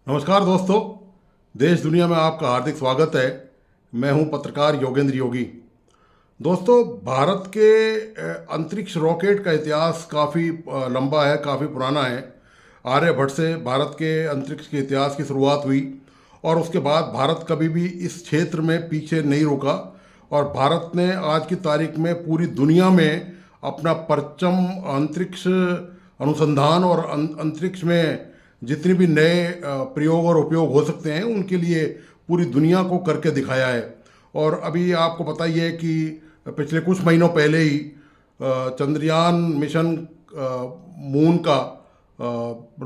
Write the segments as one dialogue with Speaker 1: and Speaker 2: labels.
Speaker 1: नमस्कार दोस्तों। देश दुनिया में आपका हार्दिक स्वागत है। मैं हूं पत्रकार योगेंद्र योगी। दोस्तों, भारत के अंतरिक्ष रॉकेट का इतिहास काफ़ी लंबा है, काफ़ी पुराना है। आर्यभट्ट से भारत के अंतरिक्ष के इतिहास की शुरुआत हुई और उसके बाद भारत कभी भी इस क्षेत्र में पीछे नहीं रुका और भारत ने आज की तारीख में पूरी दुनिया में अपना परचम अंतरिक्ष अनुसंधान और अंतरिक्ष में जितने भी नए प्रयोग और उपयोग हो सकते हैं उनके लिए पूरी दुनिया को करके दिखाया है। और अभी आपको पता ही है कि पिछले कुछ महीनों पहले ही चंद्रयान मिशन मून का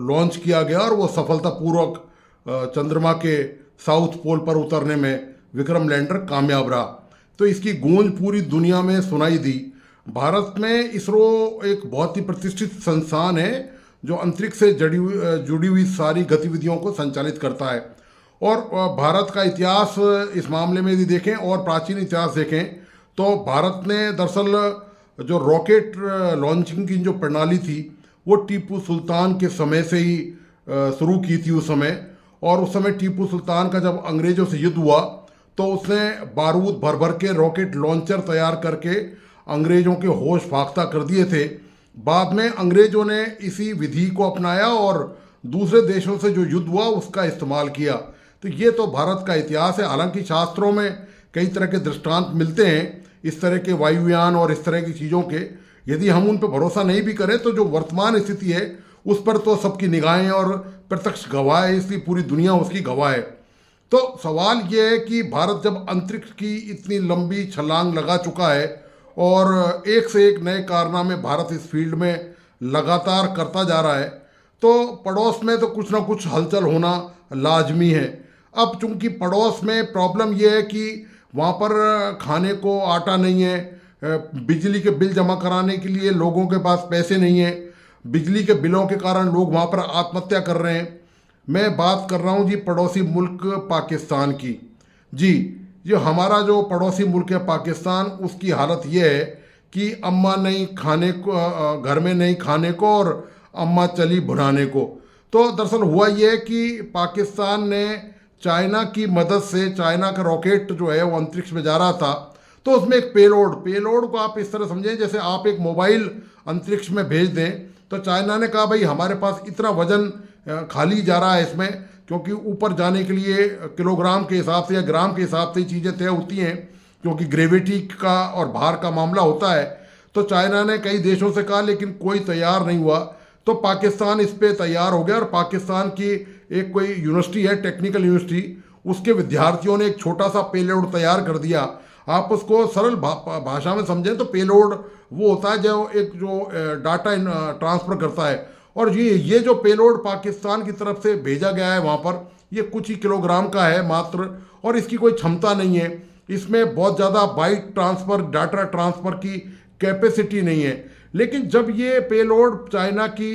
Speaker 1: लॉन्च किया गया और वो सफलतापूर्वक चंद्रमा के साउथ पोल पर उतरने में विक्रम लैंडर कामयाब रहा। तो इसकी गूंज पूरी दुनिया में सुनाई दी। भारत में इसरो एक बहुत ही प्रतिष्ठित संस्थान है जो अंतरिक्ष से जुड़ी हुई सारी गतिविधियों को संचालित करता है। और भारत का इतिहास इस मामले में यदि देखें और प्राचीन इतिहास देखें तो भारत ने दरअसल जो रॉकेट लॉन्चिंग की जो प्रणाली थी वो टीपू सुल्तान के समय से ही शुरू की थी उस समय। और उस समय टीपू सुल्तान का जब अंग्रेज़ों से युद्ध हुआ तो उसने बारूद भर भर के रॉकेट लॉन्चर तैयार करके अंग्रेज़ों के होश फाख्ता कर दिए थे। बाद में अंग्रेजों ने इसी विधि को अपनाया और दूसरे देशों से जो युद्ध हुआ उसका इस्तेमाल किया। तो ये तो भारत का इतिहास है। हालांकि शास्त्रों में कई तरह के दृष्टांत मिलते हैं इस तरह के वायुयान और इस तरह की चीज़ों के। यदि हम उन पर भरोसा नहीं भी करें तो जो वर्तमान स्थिति है उस पर तो सबकी निगाहें और प्रत्यक्ष गवाह है, इसलिए पूरी दुनिया उसकी गवाह है। तो सवाल ये है कि भारत जब अंतरिक्ष की इतनी लंबी छलांग लगा चुका है और एक से एक नए कारनामे भारत इस फील्ड में लगातार करता जा रहा है तो पड़ोस में तो कुछ ना कुछ हलचल होना लाजमी है। अब चूंकि पड़ोस में प्रॉब्लम यह है कि वहाँ पर खाने को आटा नहीं है, बिजली के बिल जमा कराने के लिए लोगों के पास पैसे नहीं है, बिजली के बिलों के कारण लोग वहाँ पर आत्महत्या कर रहे हैं। मैं बात कर रहा हूँ जी पड़ोसी मुल्क पाकिस्तान की। जी, ये हमारा जो पड़ोसी मुल्क है पाकिस्तान, उसकी हालत ये है कि अम्मा नहीं खाने को, घर में नहीं खाने को और अम्मा चली भुनाने को। तो दरअसल हुआ ये कि पाकिस्तान ने चाइना की मदद से, चाइना का रॉकेट जो है वो अंतरिक्ष में जा रहा था तो उसमें एक पेलोड को आप इस तरह समझें जैसे आप एक मोबाइल अंतरिक्ष में भेज दें। तो चाइना ने कहा भाई हमारे पास इतना वजन खाली जा रहा है इसमें, क्योंकि ऊपर जाने के लिए किलोग्राम के हिसाब से या ग्राम के हिसाब से चीज़ें तय होती हैं, क्योंकि ग्रेविटी का और भार का मामला होता है। तो चाइना ने कई देशों से कहा लेकिन कोई तैयार नहीं हुआ। तो पाकिस्तान इस पे तैयार हो गया और पाकिस्तान की एक कोई यूनिवर्सिटी है, टेक्निकल यूनिवर्सिटी, उसके विद्यार्थियों ने एक छोटा सा पेलोड तैयार कर दिया। आप उसको सरल भाषा में समझें तो पेलोड वो होता है जो डाटा ट्रांसफ़र करता है। और ये जो पेलोड पाकिस्तान की तरफ से भेजा गया है वहाँ पर, ये कुछ ही किलोग्राम का है मात्र और इसकी कोई क्षमता नहीं है। इसमें बहुत ज़्यादा बाइट ट्रांसफ़र, डाटा ट्रांसफ़र की कैपेसिटी नहीं है। लेकिन जब ये पेलोड चाइना की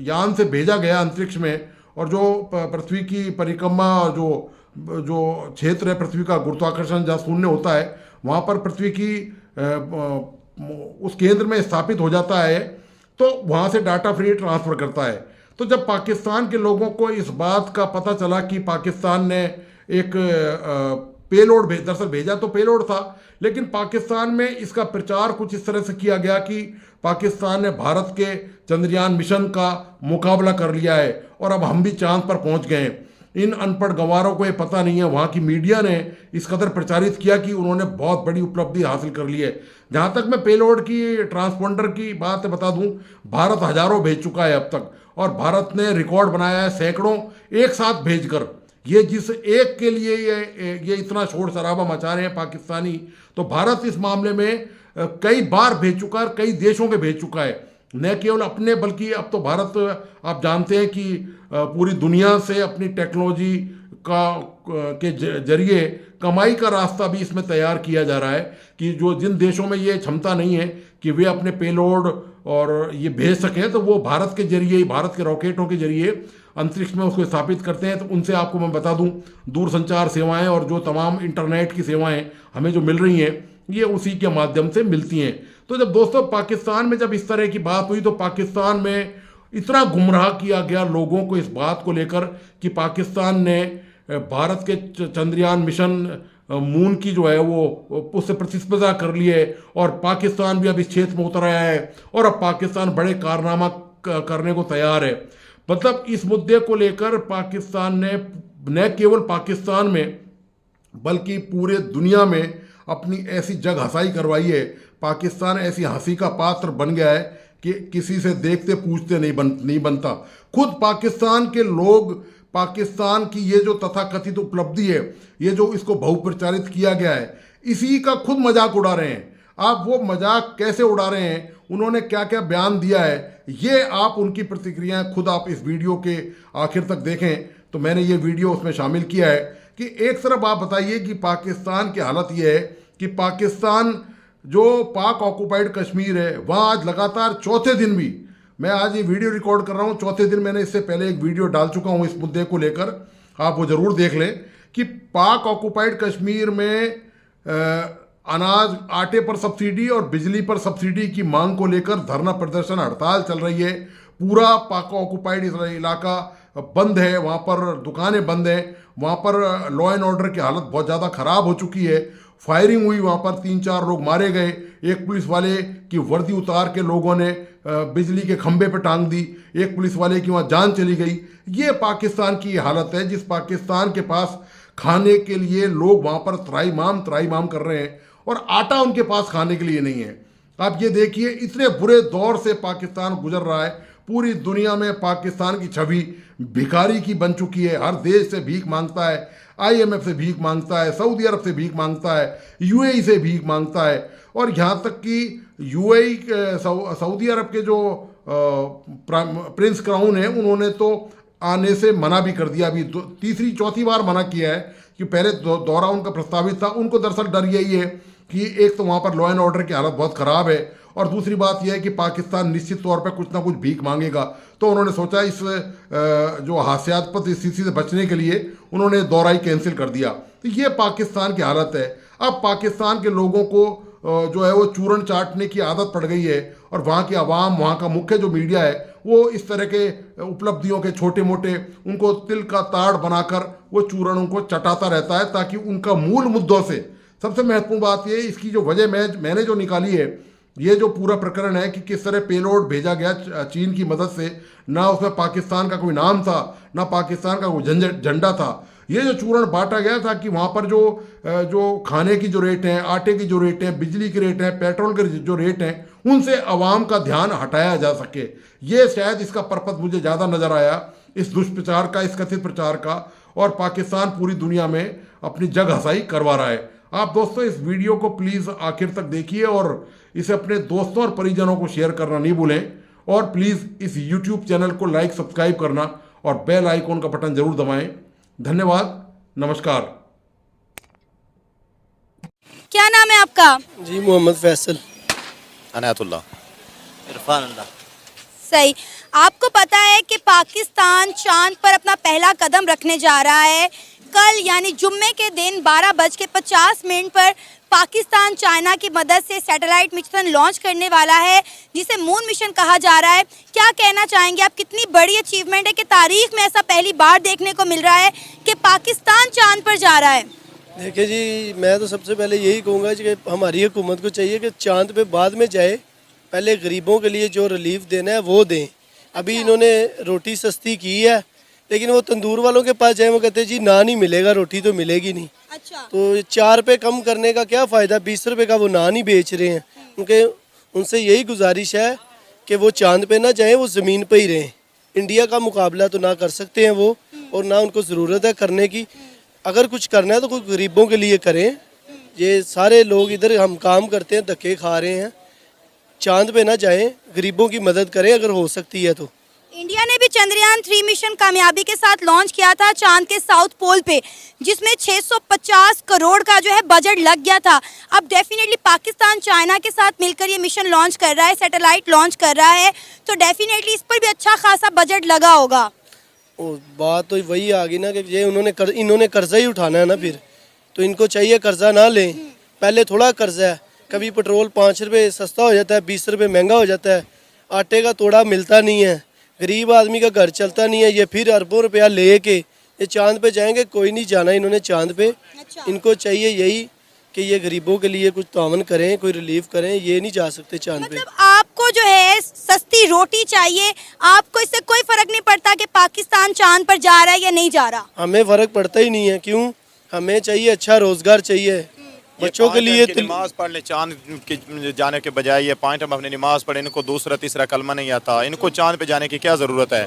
Speaker 1: यान से भेजा गया अंतरिक्ष में और जो पृथ्वी की परिक्रमा और जो क्षेत्र है पृथ्वी का गुरुत्वाकर्षण जहाँ शून्य होता है वहाँ पर पृथ्वी की उस केंद्र में स्थापित हो जाता है तो वहाँ से डाटा फ्री ट्रांसफ़र करता है। तो जब पाकिस्तान के लोगों को इस बात का पता चला कि पाकिस्तान ने एक पेलोड दरअसल भेजा तो पेलोड था, लेकिन पाकिस्तान में इसका प्रचार कुछ इस तरह से किया गया कि पाकिस्तान ने भारत के चंद्रयान मिशन का मुकाबला कर लिया है और अब हम भी चांद पर पहुंच गए हैं। इन अनपढ़ गंवारों को ये पता नहीं है, वहाँ की मीडिया ने इस कदर प्रचारित किया कि उन्होंने बहुत बड़ी उपलब्धि हासिल कर ली है। जहाँ तक मैं पेलोड की ट्रांसपोंडर की बात बता दूँ, भारत हजारों भेज चुका है अब तक और भारत ने रिकॉर्ड बनाया है सैकड़ों एक साथ भेजकर। ये जिस एक के लिए ये इतना शोर शराबा मचा रहे हैं पाकिस्तानी, तो भारत इस मामले में कई बार भेज चुका है, कई देशों के भेज चुका है, न केवल अपने बल्कि अब तो भारत आप जानते हैं कि पूरी दुनिया से अपनी टेक्नोलॉजी के जरिए कमाई का रास्ता भी इसमें तैयार किया जा रहा है कि जो जिन देशों में ये क्षमता नहीं है कि वे अपने पेलोड और ये भेज सकें तो वो भारत के जरिए, भारत के रॉकेटों के जरिए अंतरिक्ष में उसको स्थापित करते हैं। तो उनसे आपको मैं बता दूं दूरसंचार सेवाएं और जो तमाम इंटरनेट की सेवाएं हमें जो मिल रही हैं ये उसी के माध्यम से मिलती हैं। तो जब दोस्तों पाकिस्तान में जब इस तरह की बात हुई तो पाकिस्तान में इतना गुमराह किया गया लोगों को इस बात को लेकर कि पाकिस्तान ने भारत के चंद्रयान मिशन मून की जो है वो उससे प्रतिस्पर्धा कर लिए, और पाकिस्तान भी अब इस क्षेत्र में उतर आया है और अब पाकिस्तान बड़े कारनामा करने को तैयार है। मतलब इस मुद्दे को लेकर पाकिस्तान ने न केवल पाकिस्तान में बल्कि पूरे दुनिया में अपनी ऐसी जग हंसाई करवाई है। पाकिस्तान ऐसी हंसी का पात्र बन गया है कि किसी से देखते पूछते नहीं बनता। खुद पाकिस्तान के लोग पाकिस्तान की ये जो तथाकथित उपलब्धि है, ये जो इसको बहुप्रचारित किया गया है, इसी का खुद मजाक उड़ा रहे हैं। आप वो मजाक कैसे उड़ा रहे हैं, उन्होंने क्या क्या बयान दिया है, ये आप उनकी प्रतिक्रियाएं खुद आप इस वीडियो के आखिर तक देखें। तो मैंने ये वीडियो उसमें शामिल किया है कि एक तरफ आप बताइए कि पाकिस्तान की हालत ये है कि पाकिस्तान जो पाक ऑक्युपाइड कश्मीर है, वहाँ आज लगातार चौथे दिन भी, मैं आज ये वीडियो रिकॉर्ड कर रहा हूँ, चौथे दिन मैंने इससे पहले एक वीडियो डाल चुका हूँ इस मुद्दे को लेकर, आप वो ज़रूर देख लें कि पाक ऑक्युपाइड कश्मीर में अनाज, आटे पर सब्सिडी और बिजली पर सब्सिडी की मांग को लेकर धरना प्रदर्शन, हड़ताल चल रही है। पूरा पाक ऑक्युपाइड इलाका बंद है, वहाँ पर दुकानें बंद हैं, वहाँ पर लॉ एंड ऑर्डर की हालत बहुत ज़्यादा ख़राब हो चुकी है। फायरिंग हुई, वहाँ पर 3-4 लोग मारे गए, एक पुलिस वाले की वर्दी उतार के लोगों ने बिजली के खंभे पर टांग दी, एक पुलिस वाले की वहाँ जान चली गई। ये पाकिस्तान की हालत है, जिस पाकिस्तान के पास खाने के लिए लोग वहाँ पर त्राईमाम कर रहे हैं और आटा उनके पास खाने के लिए नहीं है। आप ये देखिए, इतने बुरे दौर से पाकिस्तान गुजर रहा है। पूरी दुनिया में पाकिस्तान की छवि भिखारी की बन चुकी है। हर देश से भीख मांगता है, IMF से भीख मांगता है, सऊदी अरब से भीख मांगता है, UAE से भीख मांगता है, और यहाँ तक कि UAE सऊदी अरब के जो प्रिंस क्राउन है, उन्होंने तो आने से मना भी कर दिया। अभी तीसरी चौथी बार मना किया है कि पहले दौरा उनका प्रस्तावित था। उनको दरअसल डर यही है कि एक तो वहाँ पर लॉ एंड ऑर्डर की हालत बहुत ख़राब है, और दूसरी बात यह है कि पाकिस्तान निश्चित तौर पर कुछ ना कुछ भीख मांगेगा। तो उन्होंने सोचा इस जो हास्यास्पद स्थिति से बचने के लिए उन्होंने दौरा ही कैंसिल कर दिया। तो ये पाकिस्तान की हालत है। अब पाकिस्तान के लोगों को जो है वो चूरन चाटने की आदत पड़ गई है, और वहाँ की आवाम, वहाँ का मुख्य जो मीडिया है, वो इस तरह के उपलब्धियों के छोटे मोटे उनको तिल का ताड़ बनाकर वो चूरण उनको चटाता रहता है, ताकि उनका मूल मुद्दों से, सबसे महत्वपूर्ण बात ये, इसकी जो वजह मैंने जो निकाली है, ये जो पूरा प्रकरण है कि किस तरह पेलोड भेजा गया चीन की मदद से, ना उसमें पाकिस्तान का कोई नाम था, ना पाकिस्तान का कोई झंडा था। ये जो चूरण बांटा गया था कि वहाँ पर जो खाने की जो रेट हैं, आटे की जो रेट हैं, बिजली के रेट हैं, पेट्रोल के जो रेट हैं, उनसे आवाम का ध्यान हटाया जा सके। ये शायद इसका पर्पस मुझे ज़्यादा नज़र आया, इस दुष्प्रचार का, इस कथित प्रचार का, और पाकिस्तान पूरी दुनिया में अपनी जग हंसाई करवा रहा है। आप दोस्तों इस वीडियो को प्लीज़ आखिर तक देखिए और इसे अपने दोस्तों और परिजनों को शेयर करना नहीं भूलें, और प्लीज़ इस YouTube चैनल को लाइक, सब्सक्राइब करना और बेल आइकॉन का बटन जरूर दबाएं। धन्यवाद, नमस्कार।
Speaker 2: क्या नाम है आपका?
Speaker 3: जी मोहम्मद फैसल।
Speaker 4: अनायतुल्लाह।
Speaker 5: इरफान अल्लाह।
Speaker 2: सही। आपको पता है कि पाकिस्तान चांद पर अपना पहला कदम रखने जा रहा है। कल यानी जुम्मे के दिन 12:50 पर पाकिस्तान चाइना की मदद से सैटेलाइट मिशन लॉन्च करने वाला है, जिसे मून मिशन कहा जा रहा है। क्या कहना चाहेंगे आप, कितनी बड़ी अचीवमेंट है कि तारीख में ऐसा पहली बार देखने को मिल रहा है कि पाकिस्तान चांद पर जा रहा है?
Speaker 3: देखिए जी, मैं तो सबसे पहले यही कहूँगा कि हमारी हुकूमत को चाहिए कि चांद पे बाद में जाए, पहले गरीबों के लिए जो रिलीफ देना है वो दें। अभी इन्होंने रोटी सस्ती की है, लेकिन वो तंदूर वालों के पास जाए, वो कहते हैं जी नान ही मिलेगा, रोटी तो मिलेगी नहीं।
Speaker 2: अच्छा।
Speaker 3: तो 4 रुपये कम करने का क्या फ़ायदा, 20 रुपये का वो नान ही बेच रहे हैं। उनके उनसे यही गुजारिश है कि वो चांद पे ना जाएं, वो ज़मीन पे ही रहें। इंडिया का मुकाबला तो ना कर सकते हैं वो, और ना उनको ज़रूरत है करने की। अगर कुछ करना है तो कुछ गरीबों के लिए करें। ये सारे लोग इधर हम काम करते हैं, धक्के खा रहे हैं, चांद पे ना जाएं, गरीबों की मदद करें अगर हो सकती है तो।
Speaker 2: इंडिया ने भी चंद्रयान 3 मिशन कामयाबी के साथ लॉन्च किया था चांद के साउथ पोल पे, जिसमें 650 करोड़ का जो है बजट लग गया था। अब डेफिनेटली पाकिस्तान चाइना के साथ मिलकर ये मिशन लॉन्च कर रहा है, सैटेलाइट लॉन्च कर रहा है, तो डेफिनेटली इस पर भी अच्छा खासा बजट लगा होगा।
Speaker 3: बात तो वही आ गई ना कि ये इन्होंने कर्जा ही उठाना है ना, फिर तो इनको चाहिए कर्जा ना लें। पहले थोड़ा कर्जा है, कभी पेट्रोल 5 रुपये सस्ता हो जाता है, 20 रुपये महंगा हो जाता है, आटे का तोड़ा मिलता नहीं है, गरीब आदमी का घर चलता नहीं है, ये फिर अरबों रुपया लेके ये चांद पे जाएंगे। कोई नहीं जाना इन्होंने चांद पे।
Speaker 2: अच्छा।
Speaker 3: इनको चाहिए यही कि ये गरीबों के लिए कुछ तावन करें, कोई रिलीफ करें। ये नहीं जा सकते चांद पे।
Speaker 2: मतलब आपको जो है सस्ती रोटी चाहिए, आपको इससे कोई फर्क नहीं पड़ता कि पाकिस्तान चांद पर जा रहा है या नहीं जा रहा।
Speaker 3: हमें फ़र्क पड़ता ही नहीं है। क्यों? हमें चाहिए अच्छा रोज़गार चाहिए बच्चों के लिए।
Speaker 4: नमाज पढ़ ले चांद के जाने के बजाय ये 5 टाइम अपनी नमाज पढ़े, इनको दूसरा तीसरा कलमा नहीं आता। इनको चांद पे जाने की क्या ज़रूरत है?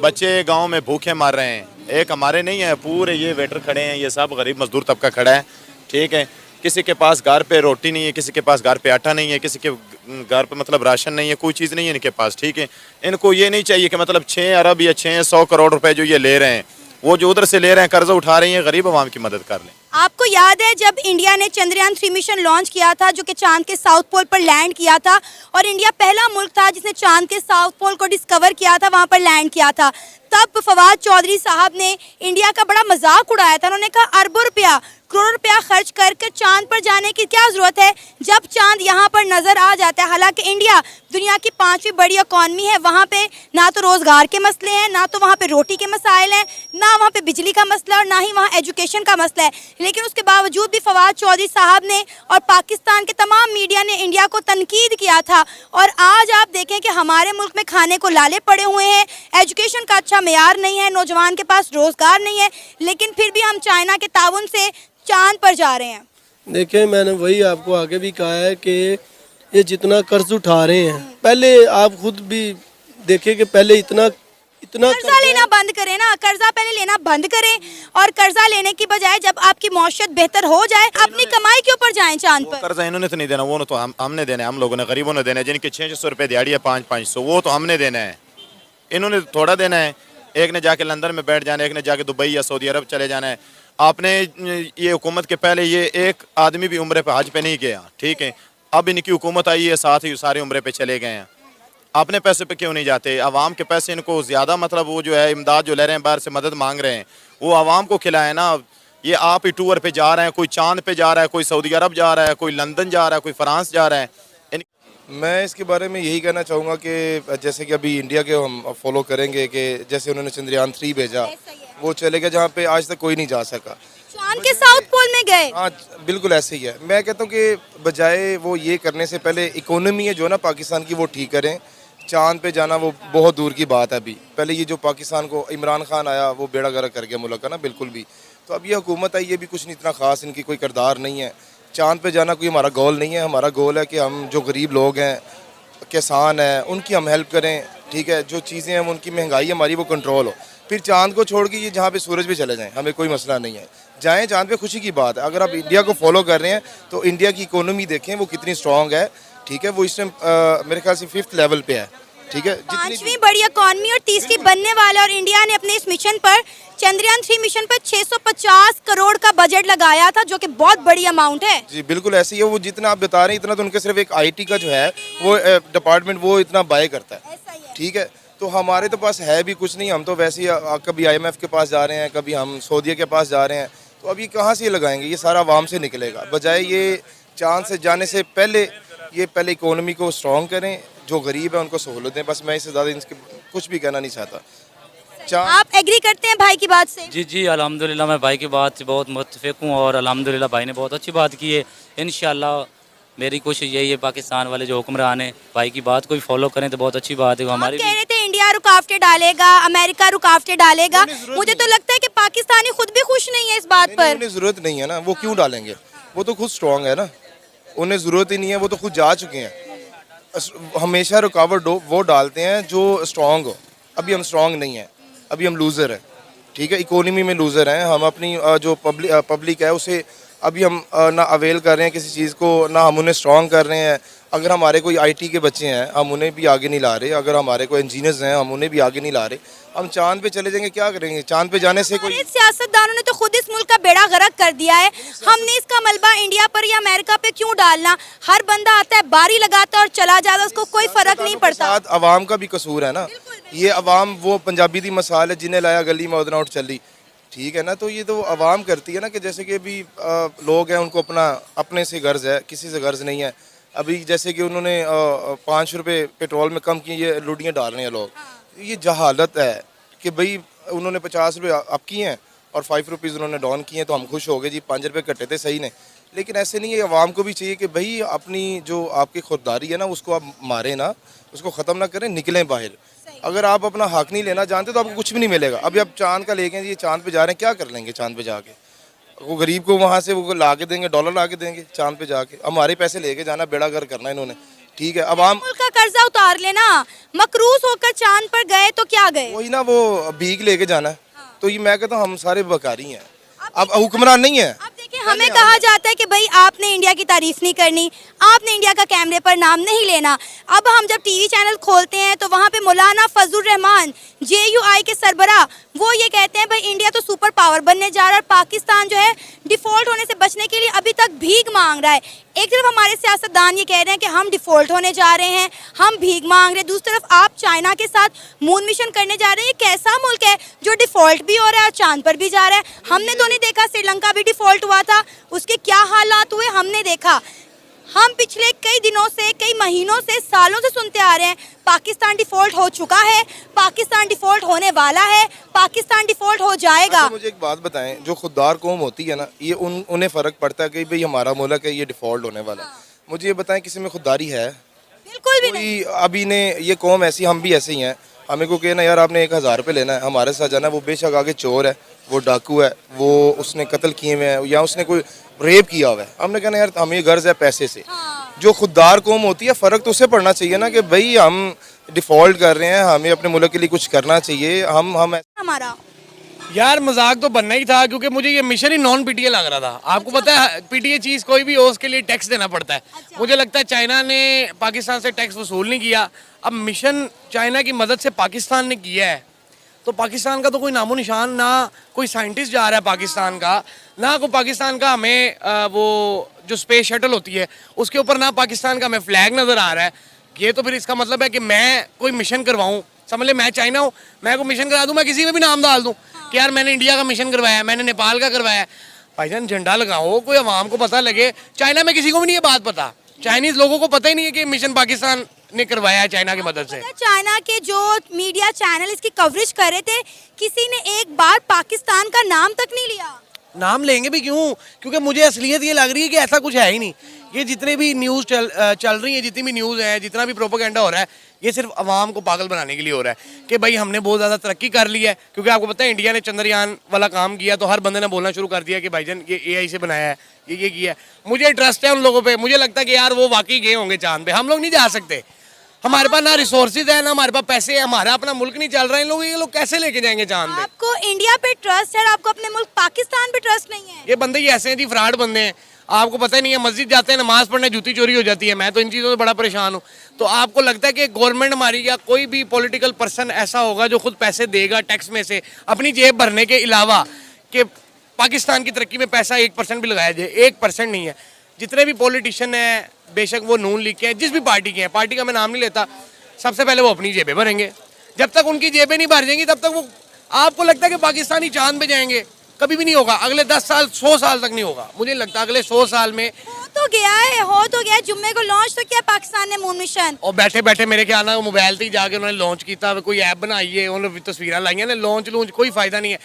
Speaker 4: बच्चे गांव में भूखे मर रहे हैं। एक हमारे नहीं है, पूरे ये वेटर खड़े हैं, ये सब गरीब मजदूर तबका खड़ा है, ठीक है। किसी के पास घर पे रोटी नहीं है, किसी के पास घर पे आटा नहीं है, किसी के घर पे मतलब राशन नहीं है, कोई चीज़ नहीं है इनके पास, ठीक है। इनको ये नहीं चाहिए कि मतलब 6 अरब या 600 करोड़ रुपए जो ये ले रहे हैं, वो जो उधर से ले रहे हैं कर्जा उठा रही हैं, गरीब आवाम की मदद कर लें।
Speaker 2: आपको याद है जब इंडिया ने चंद्रयान 3 मिशन लॉन्च किया था, जो कि चांद के साउथ पोल पर लैंड किया था, और इंडिया पहला मुल्क था जिसने चांद के साउथ पोल को डिस्कवर किया था, वहां पर लैंड किया था। तब फवाद चौधरी साहब ने इंडिया का बड़ा मजाक उड़ाया था। उन्होंने कहा अरबों रुपया करोड़ रुपया खर्च कर चांद पर जाने की क्या जरूरत है जब चांद यहाँ पर नजर आ जाता है। हालांकि इंडिया दुनिया की 5वीं बड़ी इकॉनमी है, वहाँ पे ना तो रोजगार के मसले हैं, ना तो वहाँ पे रोटी के मसाइल हैं, ना वहाँ पे बिजली का मसला और ना ही वहाँ एजुकेशन का मसला है। लेकिन उसके बावजूद भी फवाद चौधरी साहब ने और पाकिस्तान के तमाम मीडिया ने इंडिया को तनकीद किया था। और आज आप देखें कि हमारे मुल्क में खाने को लाले पड़े हुए हैं, एजुकेशन का अच्छा मेयार नहीं है, नौजवान के पास रोजगार नहीं है, लेकिन फिर भी हम चाइना के ताउन से चांद पर जा रहे हैं।
Speaker 3: देखें, मैंने वही आपको आगे भी कहा है कि ये जितना कर्ज उठा रहे हैं, पहले आप खुद भी देखें कि पहले इतना
Speaker 2: कर्जा लेना बंद करें ना, कर्जा पहले लेना बंद करें और कर्जा लेने की बजाय जब आपकी मौशत बेहतर हो जाए अपनी कमाई के ऊपर जाएं चांद पर।
Speaker 4: कर्जा इन्होंने तो नहीं देना, वो तो हमने देना है, हम लोगों ने गरीबों ने देना है, जिनके 600 रुपये दिहाड़ी है 500-500, वो तो हमने देना है, इन्होंने थोड़ा देना है। एक ने जाके लंदन में बैठ जाना है, एक ने जाके दुबई या सऊदी अरब चले जाना है। आपने ये हुकूमत के पहले ये एक आदमी भी उम्रे पे हज पे नहीं गया, ठीक है। अब इनकी हुकूमत आई है, साथ ही सारे उम्रे पे चले गए हैं। अपने पैसे पे क्यों नहीं जाते? आवाम के पैसे इनको ज़्यादा मतलब वो जो है इमदाद जो ले रहे हैं, बाहर से मदद मांग रहे हैं, वो आवाम को खिलाए ना। ये आप ही टूर पे जा रहे हैं, कोई चांद पे जा रहा है, कोई सऊदी अरब जा रहा है, कोई लंदन जा रहा है, कोई फ्रांस जा रहा है।
Speaker 6: मैं इसके बारे में यही कहना चाहूँगा कि जैसे कि अभी इंडिया के हम फॉलो करेंगे कि जैसे उन्होंने चंद्रयान 3 भेजा, वो चले गए जहाँ पे आज तक कोई नहीं जा सका।
Speaker 2: चांद के साउथ पोल में गए।
Speaker 6: हाँ, बिल्कुल ऐसे ही है। मैं कहता हूँ कि बजाय वो ये करने से पहले इकोनॉमी है जो ना पाकिस्तान की, वो ठीक करें। चांद पे जाना वो बहुत दूर की बात है। अभी पहले ये जो पाकिस्तान को इमरान खान आया, वो बेड़ा गर्क कर गया मुल्क का ना, बिल्कुल भी। तो अब ये हुकूमत आई, ये भी कुछ नहीं इतना ख़ास, इनकी कोई किरदार नहीं है। चांद पे जाना कोई हमारा गोल नहीं है। हमारा गोल है कि हम जो गरीब लोग हैं, किसान हैं, उनकी हम हेल्प करें, ठीक है। जो चीज़ें हैं उनकी महंगाई हमारी वो कंट्रोल हो। फिर चांद को छोड़ के ये जहाँ पे सूरज भी चले जाएं, हमें कोई मसला नहीं है। जाएं चांद पे, खुशी की बात है। अगर आप इंडिया को फॉलो कर रहे हैं तो इंडिया की इकोनॉमी देखें वो कितनी स्ट्रॉन्ग है, ठीक है। वो इस टाइम मेरे ख्याल से 5th लेवल पे है, ठीक है।
Speaker 2: 5वीं बड़ी इकॉनमी और तीसरी बनने वाला, और इंडिया ने अपने इस मिशन पर, चंद्रयान 3 मिशन पर 650 करोड़ का बजट लगाया था, जो कि बहुत बड़ी अमाउंट है।
Speaker 6: जी बिल्कुल ऐसे ही है। वो जितना आप बता रहे हैं इतना तो उनके सिर्फ एक IT का जो है वो डिपार्टमेंट वो इतना बाय करता है, ठीक है। तो हमारे तो पास है भी कुछ नहीं। हम तो वैसे ही कभी IMF के पास जा रहे हैं, कभी हम सऊदीया के पास जा रहे हैं। तो अब ये कहाँ से लगाएंगे? ये सारा आवाम से निकलेगा। बजाय ये चांद से जाने से पहले ये पहले इकोनॉमी को स्ट्रॉन्ग करें, जो गरीब है उनको सहूलत दें। बस मैं इससे ज़्यादा इनके कुछ भी कहना नहीं चाहता।
Speaker 2: आप एग्री करते हैं भाई की बात से?
Speaker 7: जी जी, अल्हम्दुलिल्लाह मैं भाई की बात से बहुत मुत्तफिक हूँ और अल्हम्दुलिल्लाह भाई ने बहुत अच्छी बात की है। इंशाल्लाह मेरी कोशिश यही है पाकिस्तान वाले जो हुक्मरान हैं भाई की बात को भी फॉलो करें तो बहुत अच्छी बात है। हमारी
Speaker 2: कह रहे थे इंडिया रुकावटें डालेगा, अमेरिका रुकावटें डालेगा। मुझे तो लगता है कि पाकिस्तानी खुद भी खुश नहीं है इस बात पर।
Speaker 6: उन्हें ज़रूरत नहीं है ना, वो क्यों डालेंगे? वो तो खुद स्ट्रॉन्ग है ना, उन्हें ज़रूरत ही नहीं है, वो तो खुद जा चुके हैं। हमेशा रुकावट वो डालते हैं जो स्ट्रॉन्ग हो। अभी हम स्ट्रॉन्ग नहीं हैं, अभी हम लूज़र हैं, ठीक है। इकोनॉमी में लूज़र हैं हम। अपनी जो पब्लिक है उसे अभी हम ना अवेल कर रहे हैं किसी चीज़ को, ना हम उन्हें स्ट्रॉन्ग कर रहे हैं। अगर हमारे कोई IT के बच्चे हैं हम उन्हें भी आगे नहीं ला रहे, अगर हमारे कोई इंजीनियर्स हैं हम उन्हें भी आगे नहीं ला रहे। हम चांद पे चले जाएंगे, क्या करेंगे? चांद पे जाने से कोई
Speaker 2: सियासतदानों ने तो खुद इस मुल्क का बेड़ा गर्क कर दिया है। हमने इसका मलबा इंडिया पर या अमेरिका पे क्यों डालना? हर बंदा आता है, बारी लगाता है और चला जाता है, उसको कोई फर्क नहीं पड़ता।
Speaker 6: साथ अवाम का भी कसूर है ना। ये अवाम वो पंजाबी दी मसाल है, जिन्हें लाया गली में उधर उठ चली, ठीक है ना। तो ये तो आवाम करती है ना कि जैसे कि अभी लोग हैं उनको अपने से गर्ज है, किसी से गर्ज नहीं है। अभी जैसे कि उन्होंने 5 रुपये पेट्रोल में कम किए, ये लुडियाँ डाल रहे हैं लोग। ये जहालत है कि भाई उन्होंने 50 रुपये अप किए हैं और 5 रुपीज़ उन्होंने डाउन किए हैं तो हम खुश हो गए जी, 5 रुपये कटे थे सही ने। लेकिन ऐसे नहीं है, आवाम को भी चाहिए कि भाई अपनी जो आपकी खुददारी है ना उसको आप मारें ना, उसको ख़त्म ना करें, निकलें बाहर। अगर आप अपना हक नहीं लेना जानते तो आपको कुछ भी नहीं मिलेगा। अभी आप चांद का लेके जी, चांद पे जा रहे हैं, क्या कर लेंगे चांद पे जाके? वो गरीब को वहाँ से वो ला के देंगे, डॉलर ला के देंगे चांद पे जाके। हमारे पैसे लेके जाना, बेड़ा गर्क करना इन्होंने, ठीक है। अब हम
Speaker 2: मुल्क का कर्जा उतार लेना, मकरूज होकर चांद पर गए तो क्या गए।
Speaker 6: वही ना, वो भीख लेके जाना है। तो ये मैं कहता हूँ हम सारे बकारी हैं, अब हुक्मरान नहीं है।
Speaker 2: अब देखिए, हमें कहा जाता है कि भाई आपने इंडिया की तारीफ नहीं करनी, आपने इंडिया का कैमरे पर नाम नहीं लेना। अब हम जब टीवी चैनल खोलते हैं तो वहाँ पे मौलाना फजलुर रहमान JUI के सरबराह वो ये कहते हैं भाई इंडिया तो सुपर पावर बनने जा रहा है और पाकिस्तान जो है डिफॉल्ट होने से बचने के लिए अभी तक भीख मांग रहा है। एक तरफ हमारे सियासतदान ये कह रहे हैं कि हम डिफॉल्ट होने जा रहे हैं, हम भीख मांग रहे हैं, दूसरी तरफ आप चाइना के साथ मून मिशन करने जा रहे हैं। ये कैसा मुल्क है जो डिफॉल्ट भी हो रहा है और चांद पर भी जा रहा है? हमने तो नहीं देखा, श्रीलंका भी डिफॉल्ट हुआ था, उसके क्या हालात हुए हमने देखा। हम पिछले कई दिनों से, कई महीनों से, सालों से सुनते आ रहे हैं पाकिस्तान डिफॉल्ट हो चुका है, पाकिस्तान डिफॉल्ट होने वाला है, पाकिस्तान डिफॉल्ट हो जाएगा।
Speaker 6: अच्छा, मुझे एक बात बताएं, जो खुददार कौम होती है ना, ये उन्हें फ़र्क पड़ता है कि भाई हमारा मुल्क है, ये डिफ़ॉल्ट होने वाला है। मुझे ये बताएं, किसी में खुददारी है?
Speaker 2: बिल्कुल भी नहीं।
Speaker 6: कोई अभी ने ये कौम ऐसी, हम भी ऐसे ही हैं। हमें को कहना यार आपने 1000 रुपये लेना है, हमारे साथ जाना है, वो बेशक आगे चोर है, वो डाकू है, वो उसने कत्ल किए हुए हैं या उसने कोई रेप किया हुआ है, हमने कहना यार हमें गर्ज है पैसे से। जो खुददार कौम होती है, फ़र्क तो उसे पड़ना चाहिए ना कि भाई हम डिफ़ॉल्ट कर रहे हैं, हमें अपने मुल्क के लिए कुछ करना चाहिए। हम
Speaker 2: हमारा
Speaker 8: यार मजाक तो बनना ही था, क्योंकि मुझे ये मिशन ही नॉन पीटीए लग रहा था। आपको पता है पीटीए चीज़ कोई भी हो उसके लिए टैक्स देना पड़ता है। मुझे लगता है चाइना ने पाकिस्तान से टैक्स वसूल नहीं किया, अब मिशन चाइना की मदद से पाकिस्तान ने किया है, तो पाकिस्तान का तो कोई नामो निशान, ना कोई साइंटिस्ट जा रहा है पाकिस्तान का, ना कोई पाकिस्तान का हमें वो जो स्पेस शटल होती है उसके ऊपर ना पाकिस्तान का हमें फ्लैग नज़र आ रहा है। ये तो फिर इसका मतलब है कि मैं कोई मिशन करवाऊँ, समझ ले मैं चाइना हूँ, मैं कोई मिशन करा दूँ, मैं किसी में भी नाम डाल दूँ कि यार मैंने इंडिया का मिशन करवाया, मैंने नेपाल का करवाया। भाईजान झंडा लगाओ, कोई आवाम को पता लगे। चाइना में किसी को भी नहीं ये बात पता, चाइनीज लोगों को पता ही नहीं है कि मिशन पाकिस्तान ने करवाया है चाइना की मदद से।
Speaker 2: चाइना के जो मीडिया चैनल इसकी कवरेज कर रहे थे, किसी ने एक बार पाकिस्तान का नाम तक नहीं लिया।
Speaker 8: नाम लेंगे भी क्यों? क्योंकि मुझे असलियत ये लग रही है कि ऐसा कुछ है ही नहीं। ये जितने भी न्यूज़ चल रही है, जितनी भी न्यूज़ है, जितना भी प्रोपेगेंडा हो रहा है, ये सिर्फ आवाम को पागल बनाने के लिए हो रहा है कि भाई हमने बहुत ज़्यादा तरक्की कर ली है। क्योंकि आपको पता है इंडिया ने चंद्रयान वाला काम किया तो हर बंदे ने बोलना शुरू कर दिया कि भाईजान ये AI से बनाया है, ये किया है। मुझे ट्रस्ट है उन लोगों पे, मुझे लगता है कि यार वो वाकई गए होंगे चांद पे। हम लोग नहीं जा सकते, हमारे पास ना रिसोर्सेज है, ना हमारे पास पैसे है, हमारा अपना मुल्क नहीं चल रहा है। ये लोग कैसे लेके जाएंगे चांद पे?
Speaker 2: आपको इंडिया पे ट्रस्ट है, आपको अपने मुल्क पाकिस्तान पे ट्रस्ट नहीं है।
Speaker 8: ये बंदे ही ऐसे हैं जी, फ्रॉड बंदे हैं। आपको पता ही नहीं है, मस्जिद जाते हैं नमाज पढ़ने, जूती चोरी हो जाती है। मैं तो इन चीज़ों से बड़ा परेशान हूँ। तो आपको लगता है कि गवर्नमेंट हमारी या कोई भी पॉलिटिकल पर्सन ऐसा होगा जो खुद पैसे देगा टैक्स में से अपनी जेब भरने के अलावा, कि पाकिस्तान की तरक्की में पैसा 1% भी लगाया जाए? 1% नहीं है। जितने भी पॉलिटिशियन हैं, बेशक वो नून लीग के हैं, जिस भी पार्टी के हैं, पार्टी का मैं नाम नहीं लेता, सबसे पहले वो अपनी जेबें भरेंगे। जब तक उनकी जेबें नहीं भर जाएंगी तब तक वो, आपको लगता है कि पाकिस्तानी चांद पे जाएंगे? कभी भी नहीं होगा। अगले 10 साल 100 साल तक नहीं होगा। मुझे लगता है अगले 100 साल में
Speaker 2: हो तो गया है, जुम्मे को लॉन्च तो किया पाकिस्तान ने मून मिशन।
Speaker 8: और बैठे बैठे मेरे ख्याल में मोबाइल से ही जाके उन्होंने लॉन्च किया, कोई ऐप बनाई है, उन्होंने तस्वीरें लाई हैं, लॉन्च कोई फायदा नहीं है।